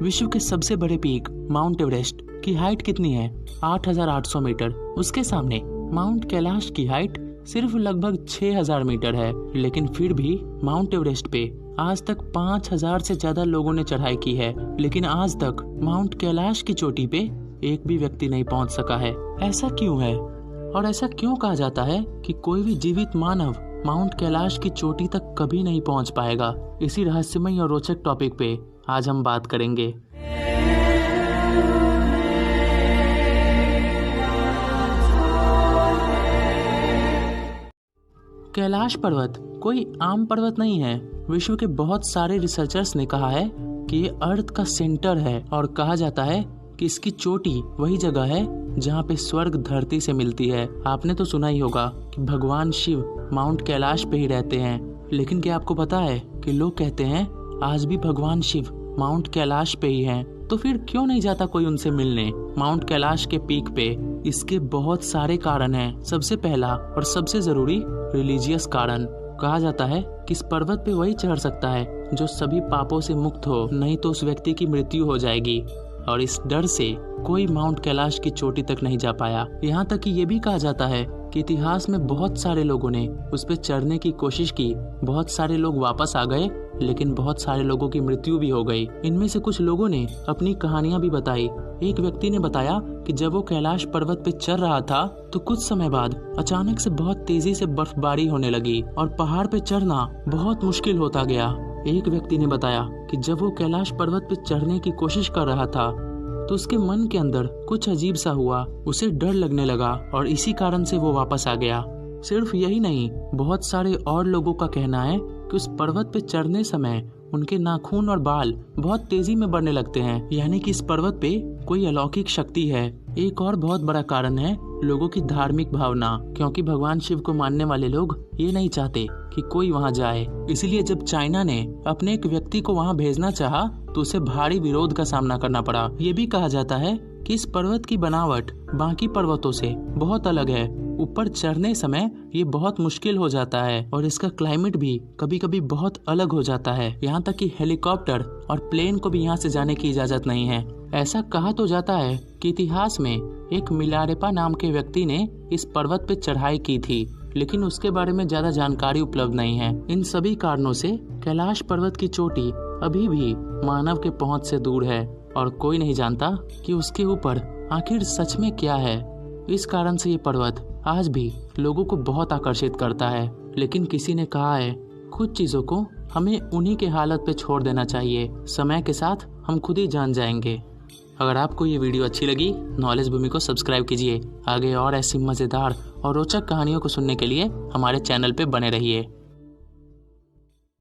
विश्व के सबसे बड़े पीक माउंट एवरेस्ट की हाइट कितनी है? 8,800 मीटर। उसके सामने माउंट कैलाश की हाइट सिर्फ लगभग 6,000 मीटर है। लेकिन फिर भी माउंट एवरेस्ट पे आज तक 5,000 से ज्यादा लोगों ने चढ़ाई की है, लेकिन आज तक माउंट कैलाश की चोटी पे एक भी व्यक्ति नहीं पहुंच सका है। ऐसा क्यों है? और ऐसा क्यों कहा जाता है कि कोई भी जीवित मानव माउंट कैलाश की चोटी तक कभी नहीं पहुंच पाएगा? इसी रहस्यमय और रोचक टॉपिक पे आज हम बात करेंगे। कैलाश पर्वत कोई आम पर्वत नहीं है। विश्व के बहुत सारे रिसर्चर्स ने कहा है कि ये अर्थ का सेंटर है और कहा जाता है कि इसकी चोटी वही जगह है जहाँ पे स्वर्ग धरती से मिलती है। आपने तो सुना ही होगा कि भगवान शिव माउंट कैलाश पे ही रहते हैं, लेकिन क्या आपको पता है कि लोग कहते हैं आज भी भगवान शिव माउंट कैलाश पे ही हैं? तो फिर क्यों नहीं जाता कोई उनसे मिलने माउंट कैलाश के पीक पे? इसके बहुत सारे कारण हैं। सबसे पहला और सबसे जरूरी रिलीजियस कारण। कहा जाता है कि इस पर्वत पे वही चढ़ सकता है जो सभी पापों से मुक्त हो, नहीं तो उस व्यक्ति की मृत्यु हो जाएगी। और इस डर से कोई माउंट कैलाश की चोटी तक नहीं जा पाया। यहाँ तक कि ये भी कहा जाता है कि इतिहास में बहुत सारे लोगों ने उस पे चढ़ने की कोशिश की। बहुत सारे लोग वापस आ गए, लेकिन बहुत सारे लोगों की मृत्यु भी हो गई। इनमें से कुछ लोगों ने अपनी कहानियां भी बताई। एक व्यक्ति ने बताया कि जब वो कैलाश पर्वत पे चढ़ रहा था तो कुछ समय बाद अचानक से बहुत तेजी से बर्फबारी होने लगी और पहाड़ पे चढ़ना बहुत मुश्किल होता गया। एक व्यक्ति ने बताया कि जब वो कैलाश पर्वत पे चढ़ने की कोशिश कर रहा था तो उसके मन के अंदर कुछ अजीब सा हुआ, उसे डर लगने लगा और इसी कारण से वो वापस आ गया। सिर्फ यही नहीं, बहुत सारे और लोगों का कहना है कि उस पर्वत पे चढ़ने समय उनके नाखून और बाल बहुत तेजी में बढ़ने लगते हैं, यानी कि इस पर्वत पे कोई अलौकिक शक्ति है। एक और बहुत बड़ा कारण है लोगों की धार्मिक भावना, क्योंकि भगवान शिव को मानने वाले लोग ये नहीं चाहते कि कोई वहाँ जाए। इसलिए जब चाइना ने अपने एक व्यक्ति को वहाँ भेजना चाहा तो उसे भारी विरोध का सामना करना पड़ा। ये भी कहा जाता है कि इस पर्वत की बनावट बाकी पर्वतों से बहुत अलग है। ऊपर चढ़ने समय ये बहुत मुश्किल हो जाता है और इसका क्लाइमेट भी कभी कभी बहुत अलग हो जाता है। यहाँ तक कि हेलीकॉप्टर और प्लेन को भी यहाँ से जाने की इजाजत नहीं है। ऐसा कहा तो जाता है कि इतिहास में एक मिलारेपा नाम के व्यक्ति ने इस पर्वत पे चढ़ाई की थी, लेकिन उसके बारे में ज्यादा जानकारी उपलब्ध नहीं है। इन सभी कारणों से कैलाश पर्वत की चोटी अभी भी मानव के पहुंच से दूर है और कोई नहीं जानता कि उसके ऊपर आखिर सच में क्या है। इस कारण से ये पर्वत आज भी लोगों को बहुत आकर्षित करता है। लेकिन किसी ने कहा है कुछ चीजों को हमें उन्हीं के हालत पे छोड़ देना चाहिए, समय के साथ हम खुद ही जान जाएंगे। अगर आपको ये वीडियो अच्छी लगी, नॉलेज भूमि को सब्सक्राइब कीजिए। आगे और ऐसी मजेदार और रोचक कहानियों को सुनने के लिए हमारे चैनल पे बने रहिए।